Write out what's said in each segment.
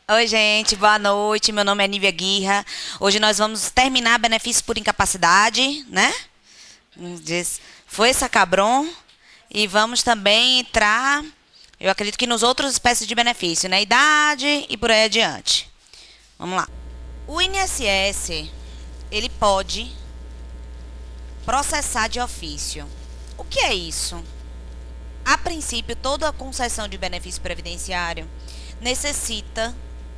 Oi, gente, boa noite. Meu nome é Nívia Guirra. Hoje nós vamos terminar benefícios por incapacidade, né? Diz, foi Sacabron. E vamos também entrar, eu acredito que nos outros espécies de benefício, né? Idade e por aí adiante. Vamos lá. O INSS, ele pode processar de ofício. O que é isso? A princípio, toda a concessão de benefício previdenciário necessita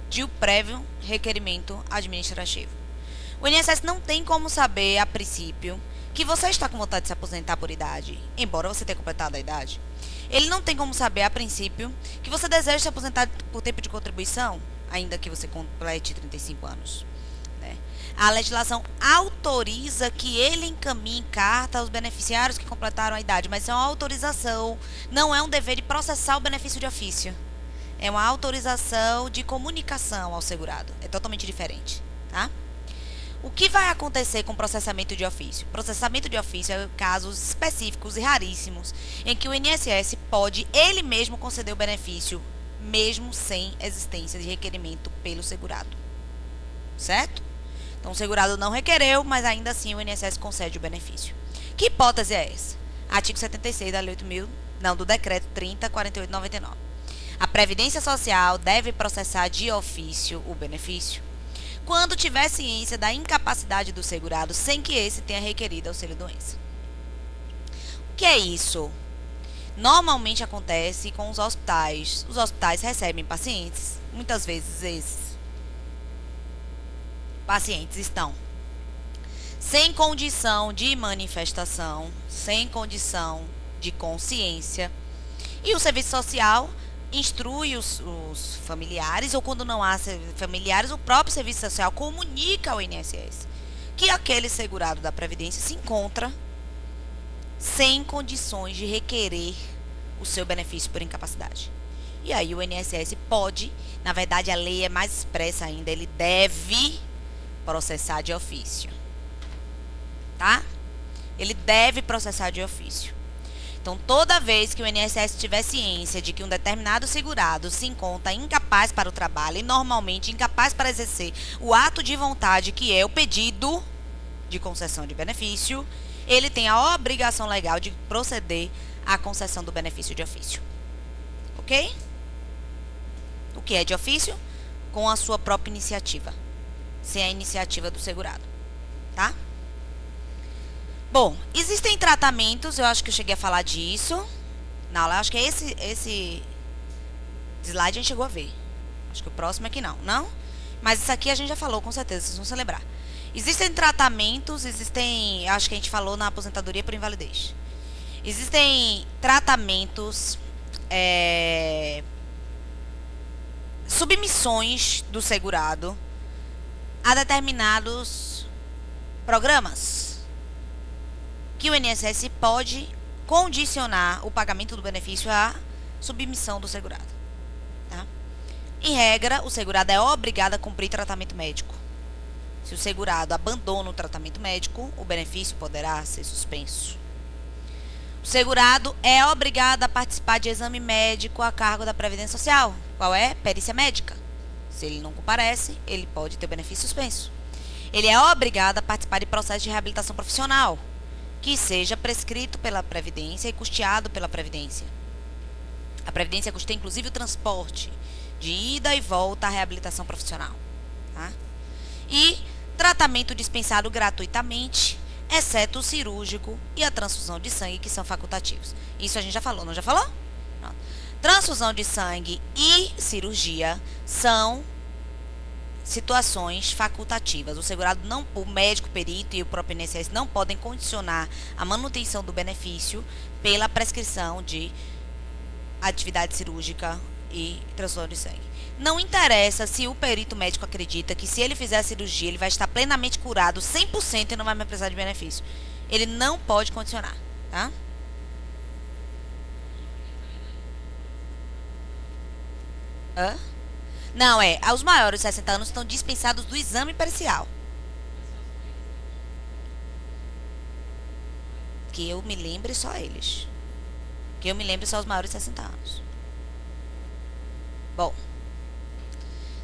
de um prévio requerimento administrativo. O INSS não tem como saber, a princípio, que você está com vontade de se aposentar por idade, embora você tenha completado a idade. Ele não tem como saber, a princípio, que você deseja se aposentar por tempo de contribuição, ainda que você complete 35 anos. Né? A legislação autoriza que ele encaminhe carta aos beneficiários que completaram a idade, mas isso é uma autorização, não é um dever de processar o benefício de ofício. É uma autorização de comunicação ao segurado. É totalmente diferente, tá? O que vai acontecer com processamento de ofício? Processamento de ofício é casos específicos e raríssimos em que o INSS pode ele mesmo conceder o benefício, mesmo sem existência de requerimento pelo segurado. Certo? Então o segurado não requereu, mas ainda assim o INSS concede o benefício. Que hipótese é essa? Artigo 76 da Lei 8.000, não, do Decreto 30.4899. A Previdência Social deve processar de ofício o benefício quando tiver ciência da incapacidade do segurado sem que esse tenha requerido auxílio-doença. O que é isso? Normalmente acontece com os hospitais. Os hospitais recebem pacientes, muitas vezes esses pacientes estão sem condição de manifestação, sem condição de consciência, e o serviço social instrui os familiares, ou quando não há familiares, o próprio serviço social comunica ao INSS que aquele segurado da Previdência se encontra sem condições de requerer o seu benefício por incapacidade. E aí o INSS pode, na verdade a lei é mais expressa ainda, ele deve processar de ofício. Tá? Ele deve processar de ofício. Então, toda vez que o INSS tiver ciência de que um determinado segurado se encontra incapaz para o trabalho e normalmente incapaz para exercer o ato de vontade, que é o pedido de concessão de benefício, ele tem a obrigação legal de proceder à concessão do benefício de ofício. Ok? O que é de ofício? Com a sua própria iniciativa, sem a iniciativa do segurado. Tá? Bom, existem tratamentos, eu acho que eu cheguei a falar disso. Não, eu acho que esse slide a gente chegou a ver. Acho que o próximo aqui não, não? Mas isso aqui a gente já falou, com certeza, vocês vão se lembrar. Existem tratamentos, acho que a gente falou na aposentadoria por invalidez. Existem tratamentos, submissões do segurado a determinados programas que o INSS pode condicionar o pagamento do benefício à submissão do segurado. Tá? Em regra, o segurado é obrigado a cumprir tratamento médico. Se o segurado abandona o tratamento médico, o benefício poderá ser suspenso. O segurado é obrigado a participar de exame médico a cargo da Previdência Social. Qual é? Perícia médica. Se ele não comparece, ele pode ter o benefício suspenso. Ele é obrigado a participar de processo de reabilitação profissional, que seja prescrito pela Previdência e custeado pela Previdência. A Previdência custeia inclusive o transporte de ida e volta à reabilitação profissional. Tá? E tratamento dispensado gratuitamente, exceto o cirúrgico e a transfusão de sangue, que são facultativos. Isso a gente já falou, não já falou? Não. Transfusão de sangue e cirurgia são situações facultativas. O segurado não, o médico perito e o próprio INSS não podem condicionar a manutenção do benefício pela prescrição de atividade cirúrgica e transfusão de sangue. Não interessa se o perito médico acredita que se ele fizer a cirurgia ele vai estar plenamente curado 100% e não vai mais precisar de benefício. Ele não pode condicionar, tá? Hã? Não, os maiores de 60 anos estão dispensados do exame pericial. Que eu me lembre só eles. Que eu me lembre só os maiores de 60 anos. Bom,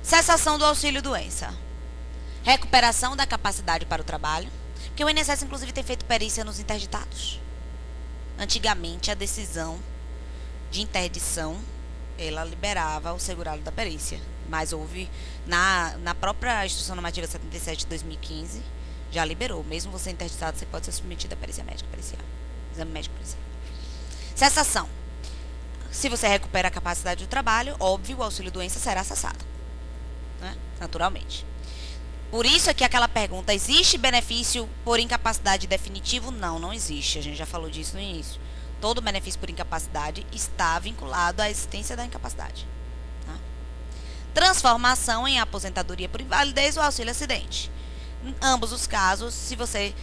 Cessação do auxílio-doença. Recuperação da capacidade para o trabalho. Porque o INSS, inclusive, tem feito perícia nos interditados. Antigamente, a decisão de interdição, ela liberava o segurado da perícia. Mas houve, na própria Instrução Normativa 77 de 2015, já liberou. Mesmo você interditado, você pode ser submetido à perícia médica pericial. Exame médico pericial. Cessação. Se você recupera a capacidade do trabalho, óbvio, o auxílio-doença será cessado. Né? Naturalmente. Por isso é que aquela pergunta, existe benefício por incapacidade definitivo? Não, não existe. A gente já falou disso no início. Todo benefício por incapacidade está vinculado à existência da incapacidade. Tá? Transformação em aposentadoria por invalidez ou auxílio-acidente. Em ambos os casos, se você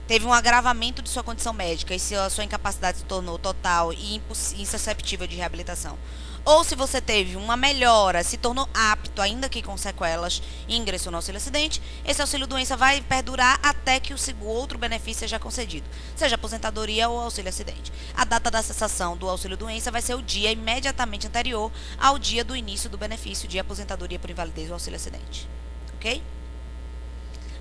teve um agravamento de sua condição médica e se a sua incapacidade se tornou total e insusceptível de reabilitação, ou se você teve uma melhora, se tornou apto, ainda que com sequelas, e ingressou no auxílio-acidente, esse auxílio-doença vai perdurar até que o outro benefício seja concedido, seja aposentadoria ou auxílio-acidente. A data da cessação do auxílio-doença vai ser o dia imediatamente anterior ao dia do início do benefício de aposentadoria por invalidez ou auxílio-acidente. Ok?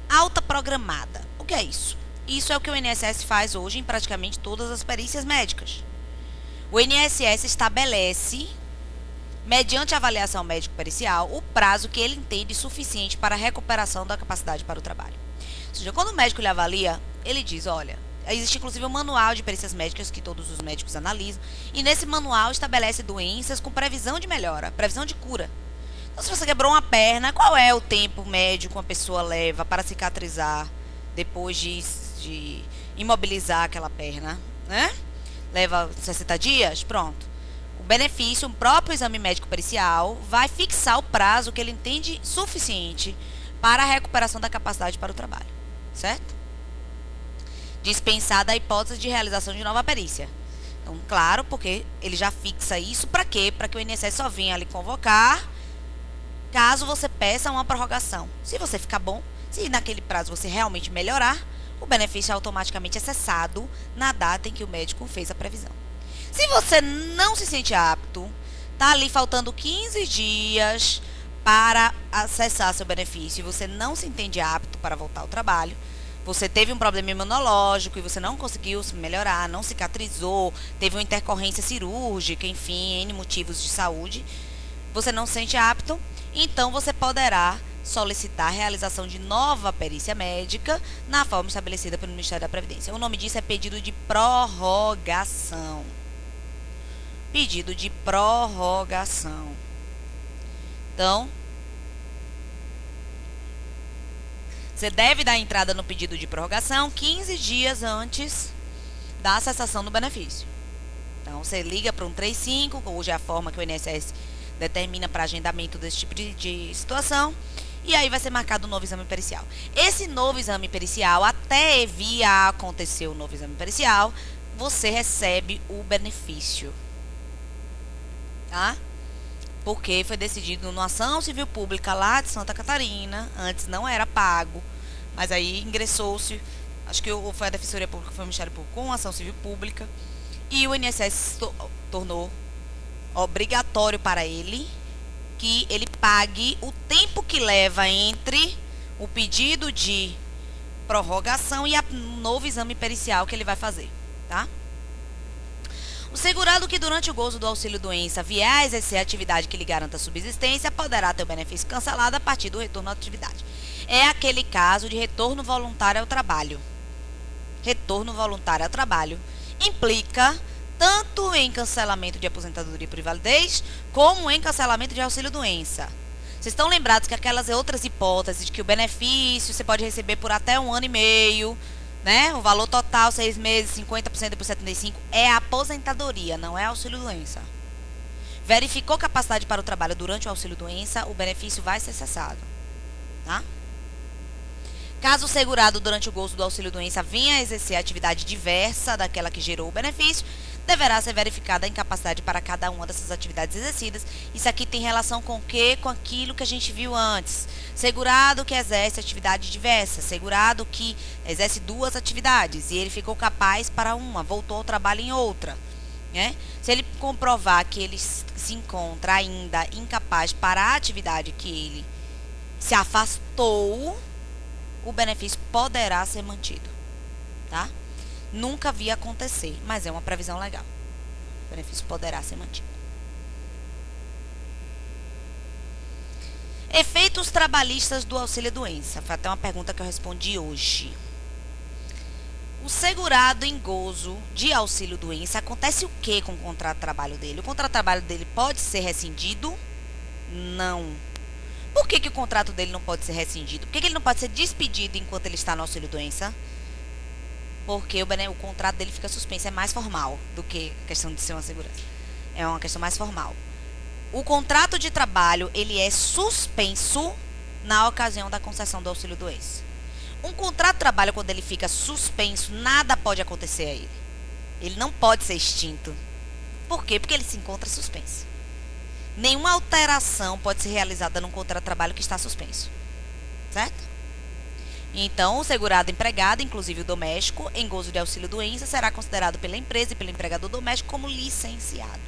Alta programada. O que é isso? Isso é o que o INSS faz hoje em praticamente todas as perícias médicas. O INSS estabelece, mediante avaliação médico-pericial, o prazo que ele entende suficiente para a recuperação da capacidade para o trabalho. Ou seja, quando o médico lhe avalia, ele diz, olha, existe inclusive um manual de perícias médicas que todos os médicos analisam, e nesse manual estabelece doenças com previsão de melhora, previsão de cura. Então, se você quebrou uma perna, qual é o tempo médio que uma pessoa leva para cicatrizar depois de imobilizar aquela perna, né? Leva 60 dias? Pronto. O benefício, o próprio exame médico pericial, vai fixar o prazo que ele entende suficiente para a recuperação da capacidade para o trabalho, certo? Dispensada a hipótese de realização de nova perícia. Então, claro, porque ele já fixa isso para quê? Para que o INSS só venha lhe convocar caso você peça uma prorrogação. Se você ficar bom, se naquele prazo você realmente melhorar, o benefício automaticamente é cessado na data em que o médico fez a previsão. Se você não se sente apto, tá ali faltando 15 dias para acessar seu benefício e você não se entende apto para voltar ao trabalho, você teve um problema imunológico e você não conseguiu se melhorar, não cicatrizou, teve uma intercorrência cirúrgica, enfim, N motivos de saúde, você não se sente apto, então você poderá solicitar a realização de nova perícia médica na forma estabelecida pelo Ministério da Previdência. O nome disso é pedido de prorrogação. Pedido de prorrogação. Então, você deve dar entrada no pedido de prorrogação 15 dias antes da cessação do benefício. Então, você liga para um 35, hoje é a forma que o INSS determina para agendamento desse tipo de situação, e aí vai ser marcado um novo exame pericial. Esse novo exame pericial, até vir a acontecer o novo exame pericial, você recebe o benefício. Tá? Porque foi decidido numa ação civil pública lá de Santa Catarina, antes não era pago, mas aí ingressou-se, acho que foi a Defensoria Pública, foi o Ministério Público com ação civil pública, e o INSS tornou obrigatório para ele que ele pague o tempo que leva entre o pedido de prorrogação e o novo exame pericial que ele vai fazer, tá? O segurado que durante o gozo do auxílio-doença vier a exercer a atividade que lhe garanta a subsistência poderá ter o benefício cancelado a partir do retorno à atividade. É aquele caso de retorno voluntário ao trabalho. Retorno voluntário ao trabalho implica tanto em cancelamento de aposentadoria por invalidez, como em cancelamento de auxílio-doença. Vocês estão lembrados que aquelas outras hipóteses de que o benefício você pode receber por até 1 ano e meio, né? O valor total, 6 meses, 50% depois 75%, é a aposentadoria, não é auxílio-doença. Verificou capacidade para o trabalho durante o auxílio-doença, o benefício vai ser cessado, tá? Caso o segurado durante o gozo do auxílio-doença venha a exercer atividade diversa daquela que gerou o benefício, deverá ser verificada a incapacidade para cada uma dessas atividades exercidas. Isso aqui tem relação com o quê? Com aquilo que a gente viu antes. Segurado que exerce atividade diversa, segurado que exerce 2 atividades e ele ficou capaz para uma, voltou ao trabalho em outra. né? Se ele comprovar que ele se encontra ainda incapaz para a atividade que ele se afastou, o benefício poderá ser mantido, tá? Nunca vi acontecer, mas é uma previsão legal. O benefício poderá ser mantido. Efeitos trabalhistas do auxílio-doença. Foi até uma pergunta que eu respondi hoje. O segurado em gozo de auxílio-doença, acontece o que com o contrato de trabalho dele? O contrato de trabalho dele pode ser rescindido? Não. Por que o contrato dele não pode ser rescindido? Por que ele não pode ser despedido enquanto ele está no auxílio-doença? Porque o contrato dele fica suspenso. É mais formal do que a questão de ser uma segurança. É uma questão mais formal. O contrato de trabalho, ele é suspenso na ocasião da concessão do auxílio-doença. Um contrato de trabalho, quando ele fica suspenso, nada pode acontecer a ele. Ele não pode ser extinto. Por quê? Porque ele se encontra suspenso. Nenhuma alteração pode ser realizada num contrato de trabalho que está suspenso. Certo? Então, o segurado empregado, inclusive o doméstico, em gozo de auxílio-doença, será considerado pela empresa e pelo empregador doméstico como licenciado.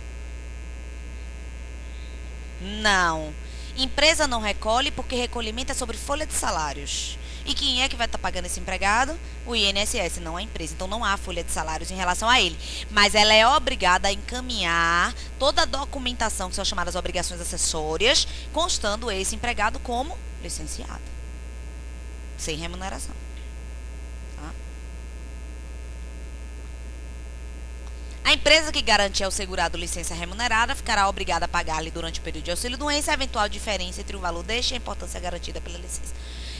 Não. Empresa não recolhe porque recolhimento é sobre folha de salários. E quem é que vai estar pagando esse empregado? O INSS, não a empresa. Então não há folha de salários em relação a ele. Mas ela é obrigada a encaminhar toda a documentação, que são chamadas obrigações acessórias, constando esse empregado como licenciado. Sem remuneração. Tá? A empresa que garantir ao segurado licença remunerada ficará obrigada a pagar-lhe durante o período de auxílio-doença a eventual diferença entre o valor deste e a importância garantida pela licença.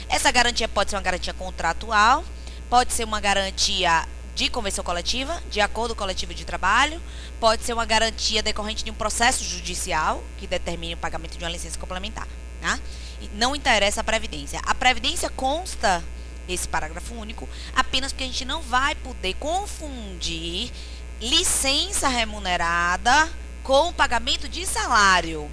Essa garantia pode ser uma garantia contratual, pode ser uma garantia de convenção coletiva, de acordo coletivo de trabalho, pode ser uma garantia decorrente de um processo judicial que determine o pagamento de uma licença complementar. Tá? Não interessa a previdência. A previdência consta, esse parágrafo único, apenas porque a gente não vai poder confundir licença remunerada com o pagamento de salário.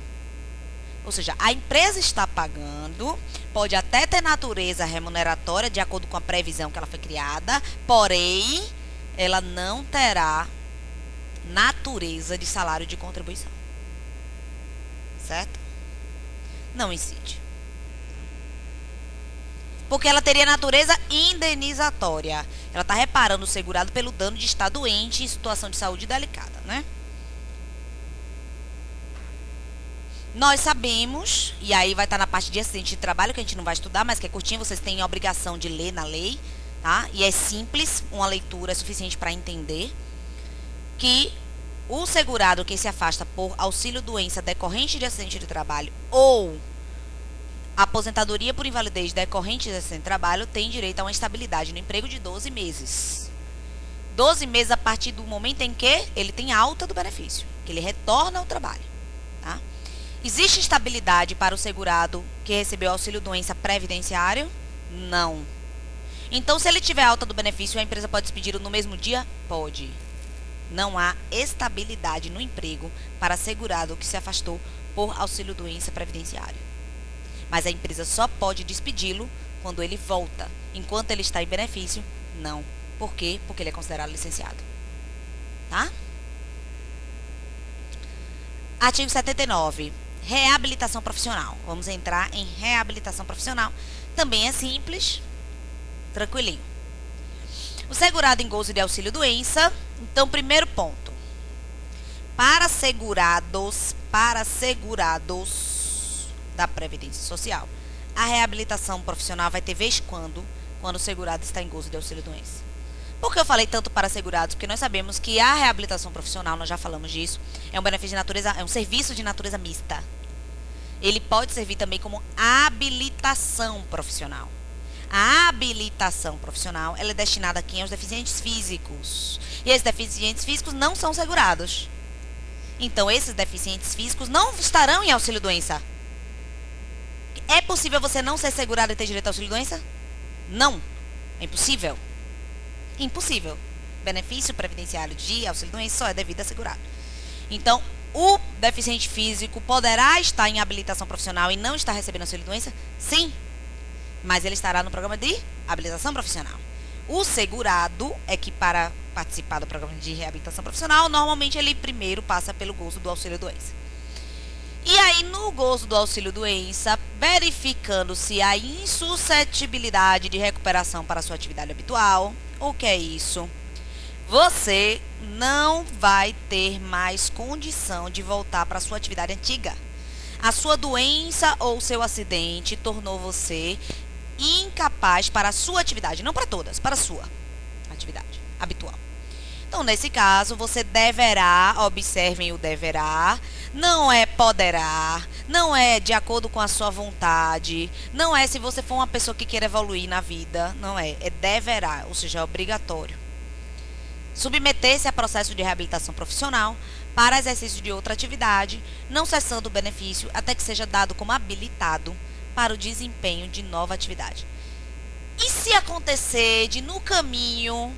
Ou seja, a empresa está pagando, pode até ter natureza remuneratória, de acordo com a previsão que ela foi criada, porém, ela não terá natureza de salário de contribuição. Certo? Não incide. Porque ela teria natureza indenizatória. Ela está reparando o segurado pelo dano de estar doente em situação de saúde delicada, né? Nós sabemos, e aí vai estar na parte de acidente de trabalho, que a gente não vai estudar, mas que é curtinho, vocês têm a obrigação de ler na lei, tá? E é simples, uma leitura é suficiente para entender que o segurado que se afasta por auxílio-doença decorrente de acidente de trabalho ou aposentadoria por invalidez decorrente de acidente de trabalho tem direito a uma estabilidade no emprego de 12 meses. 12 meses a partir do momento em que ele tem alta do benefício, que ele retorna ao trabalho, tá? Existe estabilidade para o segurado que recebeu auxílio-doença previdenciário? Não. Então, se ele tiver alta do benefício, a empresa pode despedir no mesmo dia? Pode. Não há estabilidade no emprego para segurado que se afastou por auxílio-doença previdenciário. Mas a empresa só pode despedi-lo quando ele volta. Enquanto ele está em benefício, não. Por quê? Porque ele é considerado licenciado. Tá? Artigo 79. Reabilitação profissional. Vamos entrar em reabilitação profissional. Também é simples, tranquilinho. O segurado em gozo de auxílio-doença. Então, primeiro ponto. Para segurados da Previdência Social, a reabilitação profissional vai ter vez quando o segurado está em gozo de auxílio-doença. Por que eu falei tanto para segurados? Porque nós sabemos que a reabilitação profissional, nós já falamos disso, é um benefício de natureza, é um serviço de natureza mista. Ele pode servir também como habilitação profissional. A habilitação profissional, ela é destinada a quem? Aos deficientes físicos. E esses deficientes físicos não são segurados. Então, esses deficientes físicos não estarão em auxílio-doença. É possível você não ser segurado e ter direito ao auxílio-doença? Não. É impossível. Impossível. Benefício previdenciário de auxílio-doença só é devido a segurado. Então, o deficiente físico poderá estar em habilitação profissional e não estar recebendo auxílio-doença? Sim. Mas ele estará no programa de habilitação profissional. O segurado é que, para participar do programa de reabilitação profissional, normalmente ele primeiro passa pelo gozo do auxílio-doença. E aí, no gozo do auxílio-doença, verificando-se a insuscetibilidade de recuperação para a sua atividade habitual, o que é isso? Você não vai ter mais condição de voltar para a sua atividade antiga. A sua doença ou seu acidente tornou você incapaz para a sua atividade, não para todas, para a sua atividade habitual. Então, nesse caso, você deverá, observem o deverá, não é poderá, não é de acordo com a sua vontade, não é se você for uma pessoa que quer evoluir na vida, não é, é deverá, ou seja, é obrigatório. Submeter-se a processo de reabilitação profissional para exercício de outra atividade, não cessando o benefício até que seja dado como habilitado para o desempenho de nova atividade. E se acontecer de no caminho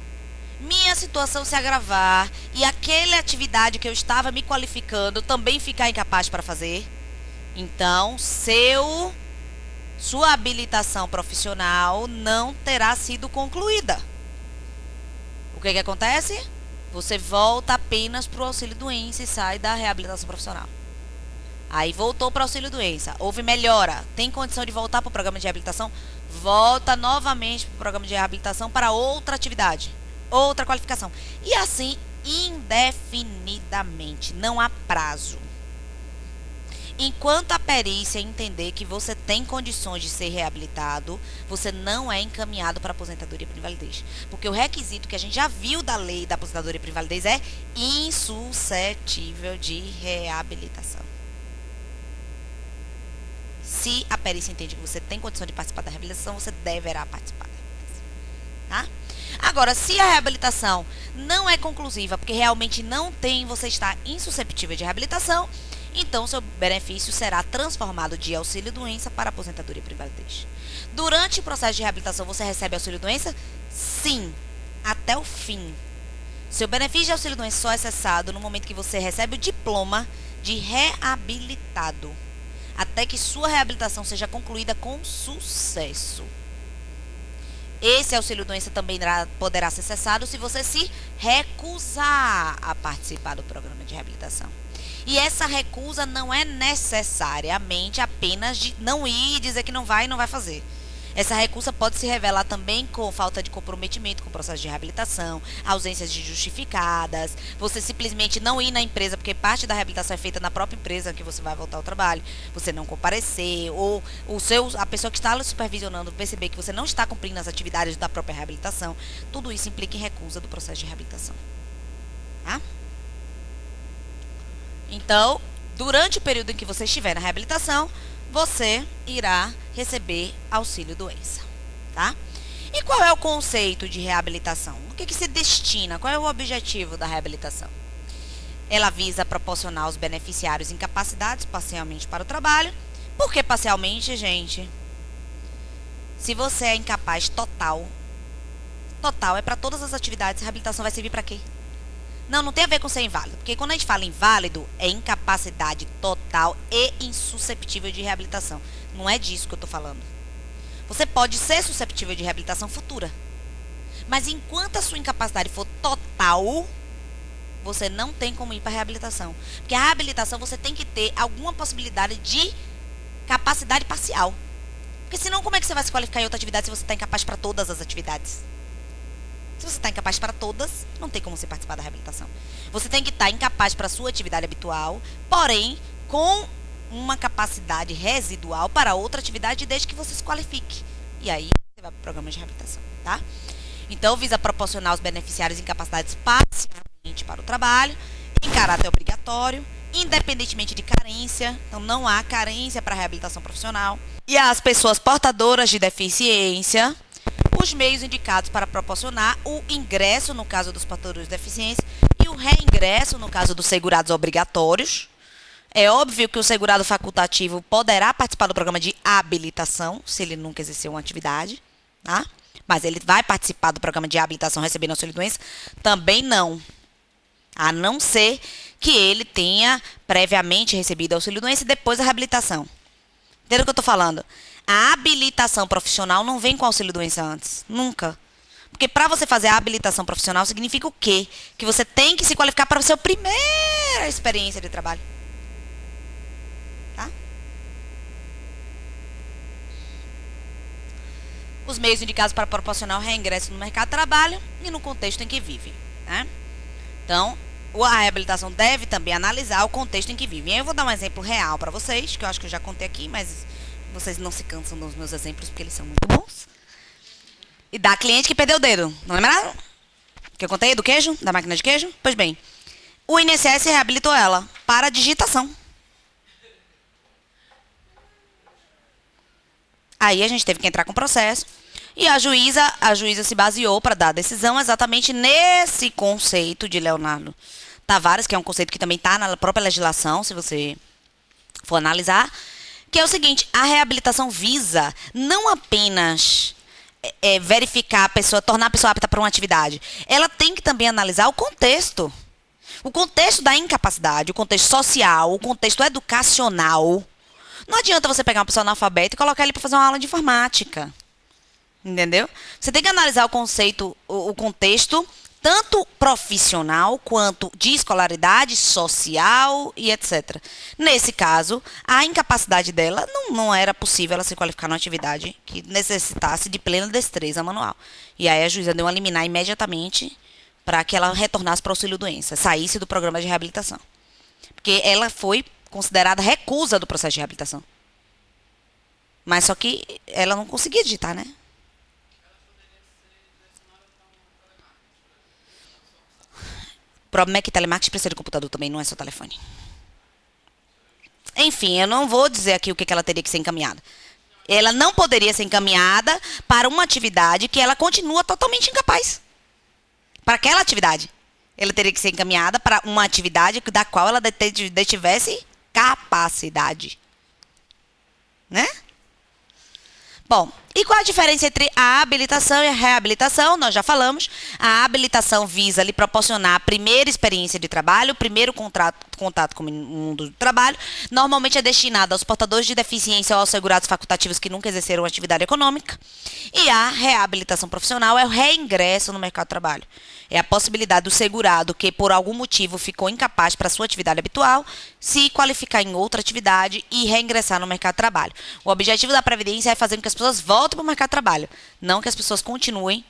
minha situação se agravar e aquela atividade que eu estava me qualificando também ficar incapaz para fazer, então sua habilitação profissional não terá sido concluída. O que acontece? Você volta apenas para o auxílio-doença e sai da reabilitação profissional. Aí voltou para o auxílio-doença, houve melhora, tem condição de voltar para o programa de reabilitação, volta novamente para o programa de reabilitação para outra atividade, outra qualificação. E assim indefinidamente, não há prazo. Enquanto a perícia entender que você tem condições de ser reabilitado, você não é encaminhado para aposentadoria por invalidez. Porque o requisito que a gente já viu da lei da aposentadoria por invalidez é insuscetível de reabilitação. Se a perícia entende que você tem condição de participar da reabilitação, você deverá participar da reabilitação. Tá? Agora, se a reabilitação não é conclusiva, porque realmente não tem, você está insuscetível de reabilitação, então seu benefício será transformado de auxílio-doença para aposentadoria por invalidez. Durante o processo de reabilitação, você recebe auxílio-doença? Sim, até o fim. Seu benefício de auxílio-doença só é cessado no momento que você recebe o diploma de reabilitado, até que sua reabilitação seja concluída com sucesso. Esse auxílio-doença também poderá ser cessado se você se recusar a participar do programa de reabilitação. E essa recusa não é necessariamente apenas de não ir e dizer que não vai e não vai fazer. Essa recusa pode se revelar também com falta de comprometimento com o processo de reabilitação, ausências de justificadas, você simplesmente não ir na empresa, porque parte da reabilitação é feita na própria empresa que você vai voltar ao trabalho, você não comparecer, ou a pessoa que está lhe supervisionando perceber que você não está cumprindo as atividades da própria reabilitação. Tudo isso implica em recusa do processo de reabilitação. Tá? Então, durante o período em que você estiver na reabilitação, você irá receber auxílio-doença, tá? E qual é o conceito de reabilitação? O que se destina? Qual é o objetivo da reabilitação? Ela visa proporcionar aos beneficiários incapacitados parcialmente para o trabalho. Por que parcialmente, gente? Se você é incapaz total é para todas as atividades, a reabilitação vai servir para quê? Não tem a ver com ser inválido, porque quando a gente fala inválido, é incapacidade total e insusceptível de reabilitação. Não é disso que eu estou falando. Você pode ser susceptível de reabilitação futura, mas enquanto a sua incapacidade for total, você não tem como ir para a reabilitação. Porque a reabilitação você tem que ter alguma possibilidade de capacidade parcial. Porque senão como é que você vai se qualificar em outra atividade se você está incapaz para todas as atividades? Se você está incapaz para todas, não tem como você participar da reabilitação. Você tem que estar incapaz para a sua atividade habitual, porém, com uma capacidade residual para outra atividade, desde que você se qualifique. E aí, você vai para o programa de reabilitação, tá? Então, visa proporcionar aos beneficiários incapacitados parcialmente para o trabalho, em caráter obrigatório, independentemente de carência. Então, não há carência para a reabilitação profissional. E às pessoas portadoras de deficiência, os meios indicados para proporcionar o ingresso no caso dos portadores de deficiência e o reingresso no caso dos segurados obrigatórios. É óbvio que o segurado facultativo poderá participar do programa de habilitação, se ele nunca exerceu uma atividade, tá? Mas ele vai participar do programa de habilitação recebendo auxílio-doença? Também não. A não ser que ele tenha previamente recebido auxílio-doença e depois a reabilitação. Entendeu o que eu estou falando? A habilitação profissional não vem com auxílio-doença antes. Nunca. Porque para você fazer a habilitação profissional significa o quê? Que você tem que se qualificar para a sua primeira experiência de trabalho. Tá? Os meios indicados para proporcionar o reingresso no mercado de trabalho e no contexto em que vive. Né? Então, a reabilitação deve também analisar o contexto em que vive. Eu vou dar um exemplo real para vocês, que eu acho que eu já contei aqui, mas vocês não se cansam dos meus exemplos porque eles são muito bons. E da cliente que perdeu o dedo. Não lembraram? Que eu contei do queijo? Da máquina de queijo? Pois bem, o INSS reabilitou ela para a digitação. Aí a gente teve que entrar com o processo. E a juíza se baseou para dar a decisão exatamente nesse conceito de Leonardo Tavares, que é um conceito que também está na própria legislação, se você for analisar, que é o seguinte: a reabilitação visa não apenas verificar a pessoa, tornar a pessoa apta para uma atividade, ela tem que também analisar o contexto. O contexto da incapacidade, o contexto social, o contexto educacional. Não adianta você pegar uma pessoa analfabeta e colocar ele para fazer uma aula de informática. Entendeu? Você tem que analisar o conceito, o contexto, tanto profissional quanto de escolaridade, social e etc. Nesse caso, a incapacidade dela não era possível ela se qualificar numa atividade que necessitasse de plena destreza manual. E aí a juíza deu uma liminar imediatamente para que ela retornasse para o auxílio-doença, saísse do programa de reabilitação. Porque ela foi considerada recusa do processo de reabilitação. Mas só que ela não conseguia digitar, né? O problema é que telemarketing precisa de computador também, não é só telefone. Enfim, eu não vou dizer aqui o que ela teria que ser encaminhada. Ela não poderia ser encaminhada para uma atividade que ela continua totalmente incapaz. Para aquela atividade. Ela teria que ser encaminhada para uma atividade da qual ela detivesse capacidade. Né? Bom, e qual a diferença entre a habilitação e a reabilitação? Nós já falamos. A habilitação visa lhe proporcionar a primeira experiência de trabalho, o primeiro contato com o mundo do trabalho. Normalmente é destinada aos portadores de deficiência ou aos segurados facultativos que nunca exerceram atividade econômica. E a reabilitação profissional é o reingresso no mercado de trabalho. É a possibilidade do segurado que, por algum motivo, ficou incapaz para a sua atividade habitual, se qualificar em outra atividade e reingressar no mercado de trabalho. O objetivo da Previdência é fazer com que as pessoas voltem para o mercado de trabalho, não que as pessoas continuem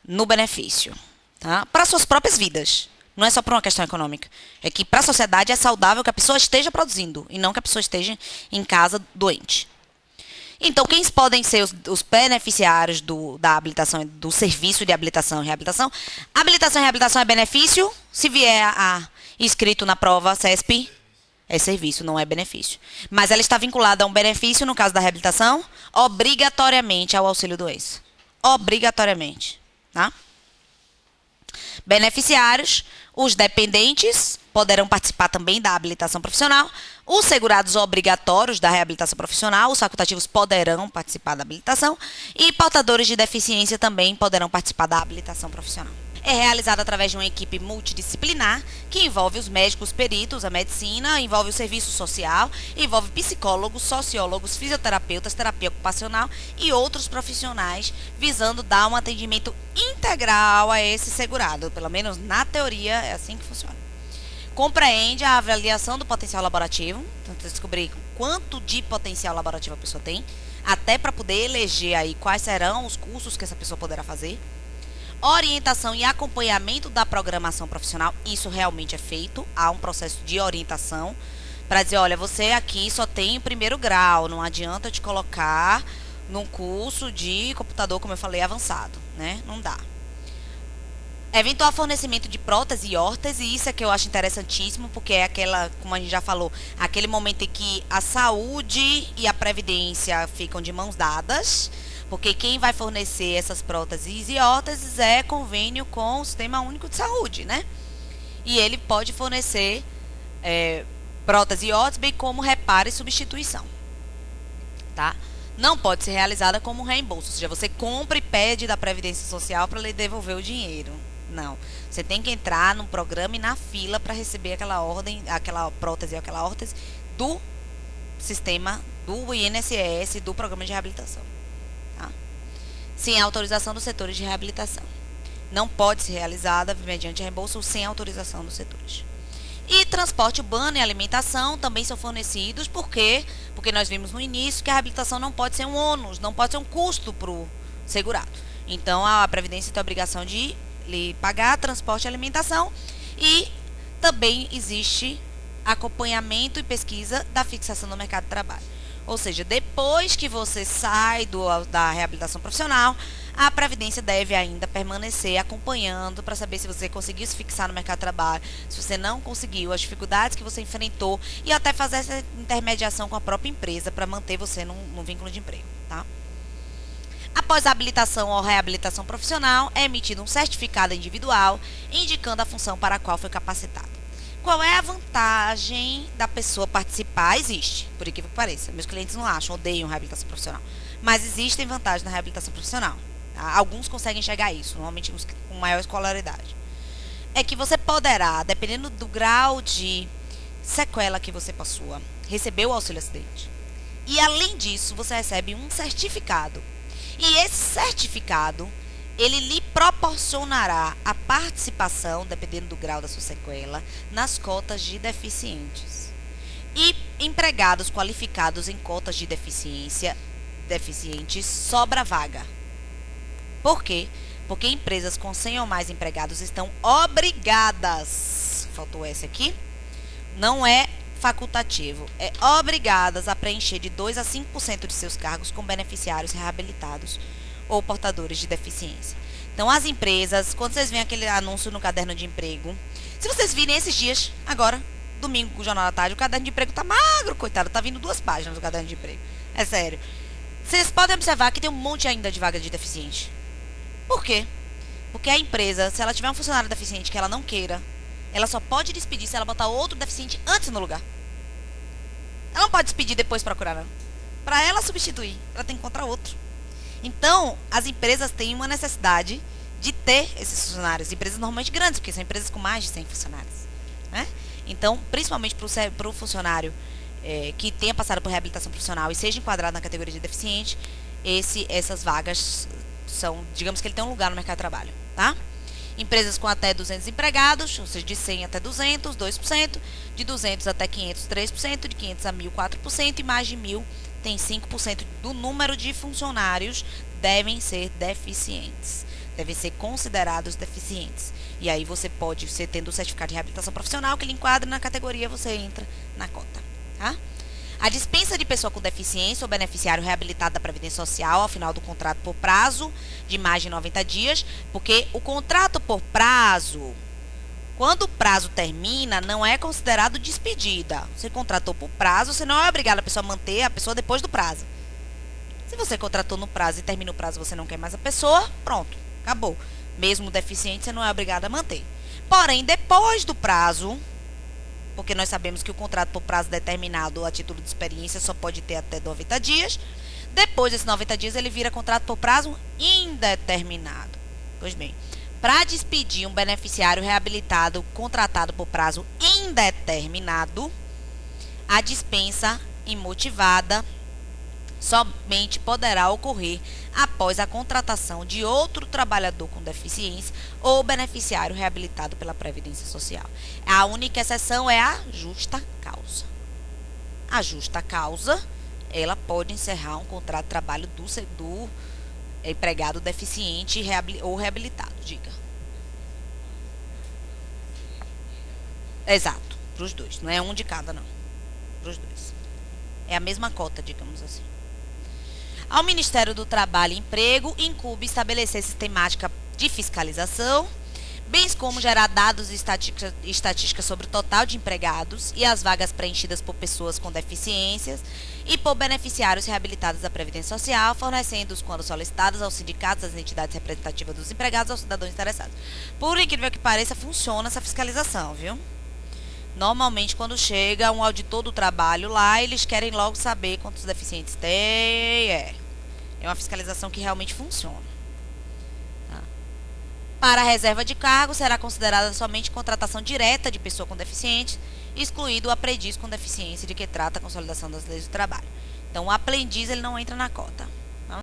no benefício. Tá? Para suas próprias vidas. Não é só por uma questão econômica. É que para a sociedade é saudável que a pessoa esteja produzindo e não que a pessoa esteja em casa doente. Então, quem podem ser os beneficiários da habilitação, do serviço de habilitação e reabilitação? Habilitação e reabilitação é benefício. Se vier escrito na prova CESP, é serviço, não é benefício. Mas ela está vinculada a um benefício, no caso da reabilitação, obrigatoriamente ao auxílio-doença. Obrigatoriamente. Tá? Beneficiários, os dependentes poderão participar também da habilitação profissional. Os segurados obrigatórios da reabilitação profissional, os facultativos poderão participar da habilitação. E portadores de deficiência também poderão participar da habilitação profissional. É realizada através de uma equipe multidisciplinar que envolve os médicos peritos, a medicina, envolve o serviço social, envolve psicólogos, sociólogos, fisioterapeutas, terapia ocupacional e outros profissionais, visando dar um atendimento integral a esse segurado. Pelo menos na teoria é assim que funciona. Compreende a avaliação do potencial laborativo, então descobrir quanto de potencial laborativo a pessoa tem, até para poder eleger aí quais serão os cursos que essa pessoa poderá fazer. Orientação e acompanhamento da programação profissional, isso realmente é feito, há um processo de orientação para dizer, olha, você aqui só tem o primeiro grau, não adianta te colocar num curso de computador, como eu falei, avançado, né? Não dá. Eventual fornecimento de prótese e órtese, isso é que eu acho interessantíssimo, porque é aquela, como a gente já falou, aquele momento em que a saúde e a previdência ficam de mãos dadas, porque quem vai fornecer essas próteses e órteses é convênio com o Sistema Único de Saúde, né? E ele pode fornecer prótese e órtese, bem como reparo e substituição, tá? Não pode ser realizada como reembolso, ou seja, você compra e pede da Previdência Social para lhe devolver o dinheiro. Não, você tem que entrar no programa e na fila para receber aquela prótese ou aquela órtese do sistema do INSS, do programa de reabilitação. Tá? sem autorização dos setores de reabilitação. Não pode ser realizada mediante reembolso sem autorização dos setores. E transporte urbano e alimentação também são fornecidos, por quê? Porque nós vimos no início que a reabilitação não pode ser um ônus, não pode ser um custo para o segurado. Então, a Previdência tem a obrigação de lhe pagar transporte e alimentação, e também existe acompanhamento e pesquisa da fixação no mercado de trabalho. Ou seja, depois que você sai da reabilitação profissional, a Previdência deve ainda permanecer acompanhando para saber se você conseguiu se fixar no mercado de trabalho, se você não conseguiu, as dificuldades que você enfrentou, e até fazer essa intermediação com a própria empresa para manter você num vínculo de emprego, tá? Após a habilitação ou reabilitação profissional, é emitido um certificado individual indicando a função para a qual foi capacitado. Qual é a vantagem da pessoa participar? Existe, por incrível que pareça. Meus clientes não acham, odeiam reabilitação profissional. Mas existem vantagens na reabilitação profissional. Tá? Alguns conseguem chegar a isso, normalmente os com maior escolaridade. É que você poderá, dependendo do grau de sequela que você possua, receber o auxílio acidente. E além disso, você recebe um certificado. E esse certificado, ele lhe proporcionará a participação, dependendo do grau da sua sequela, nas cotas de deficientes. E empregados qualificados em cotas de deficientes sobra vaga. Por quê? Porque empresas com 100 ou mais empregados estão obrigadas, faltou esse aqui, não é facultativo, é obrigadas a preencher de 2 a 5% de seus cargos com beneficiários reabilitados ou portadores de deficiência. Então, as empresas, quando vocês veem aquele anúncio no caderno de emprego, se vocês virem esses dias, agora, domingo, o Jornal da Tarde, o caderno de emprego tá magro, coitado, tá vindo 2 páginas do caderno de emprego. É sério. Vocês podem observar que tem um monte ainda de vaga de deficiente. Por quê? Porque a empresa, se ela tiver um funcionário deficiente que ela não queira, ela só pode despedir se ela botar outro deficiente antes no lugar. Ela não pode despedir depois procurar, não. Para ela substituir, ela tem que encontrar outro. Então, as empresas têm uma necessidade de ter esses funcionários. Empresas normalmente grandes, porque são empresas com mais de 100 funcionários. Né? Então, principalmente para o funcionário que tenha passado por reabilitação profissional e seja enquadrado na categoria de deficiente, essas vagas são, digamos que ele tem um lugar no mercado de trabalho. Tá? Empresas com até 200 empregados, ou seja, de 100 até 200, 2%, de 200 até 500, 3%, de 500 a 1.000, 4%, e mais de 1.000 tem 5% do número de funcionários devem ser deficientes, devem ser considerados deficientes. E aí você tendo o certificado de reabilitação profissional que ele enquadra na categoria, você entra na cota. Tá? A dispensa de pessoa com deficiência ou beneficiário reabilitado da Previdência Social ao final do contrato por prazo de mais de 90 dias, porque o contrato por prazo, quando o prazo termina, não é considerado despedida. Você contratou por prazo, você não é obrigado a pessoa a manter a pessoa depois do prazo. Se você contratou no prazo e termina o prazo, você não quer mais a pessoa, pronto, acabou. Mesmo deficiente, você não é obrigado a manter. Porém, depois do prazo, porque nós sabemos que o contrato por prazo determinado a título de experiência só pode ter até 90 dias. Depois desses 90 dias, ele vira contrato por prazo indeterminado. Pois bem, para despedir um beneficiário reabilitado contratado por prazo indeterminado, a dispensa imotivada somente poderá ocorrer após a contratação de outro trabalhador com deficiência ou beneficiário reabilitado pela Previdência Social. A única exceção é a justa causa. A justa causa, ela pode encerrar um contrato de trabalho do empregado deficiente ou reabilitado, diga. Exato, para os dois. Não é um de cada, não. Para os dois. É a mesma cota, digamos assim. Ao Ministério do Trabalho e Emprego incumbe estabelecer sistemática de fiscalização, bem como gerar dados e estatísticas sobre o total de empregados e as vagas preenchidas por pessoas com deficiências e por beneficiários reabilitados da Previdência Social, fornecendo-os, quando solicitados, aos sindicatos, às entidades representativas dos empregados, aos cidadãos interessados. Por incrível que pareça, funciona essa fiscalização, viu? Normalmente, quando chega um auditor do trabalho lá, eles querem logo saber quantos deficientes tem. É uma fiscalização que realmente funciona. Tá? Para a reserva de cargo, será considerada somente contratação direta de pessoa com deficiente, excluído o aprendiz com deficiência, de que trata a consolidação das leis do trabalho. Então, o aprendiz ele não entra na cota.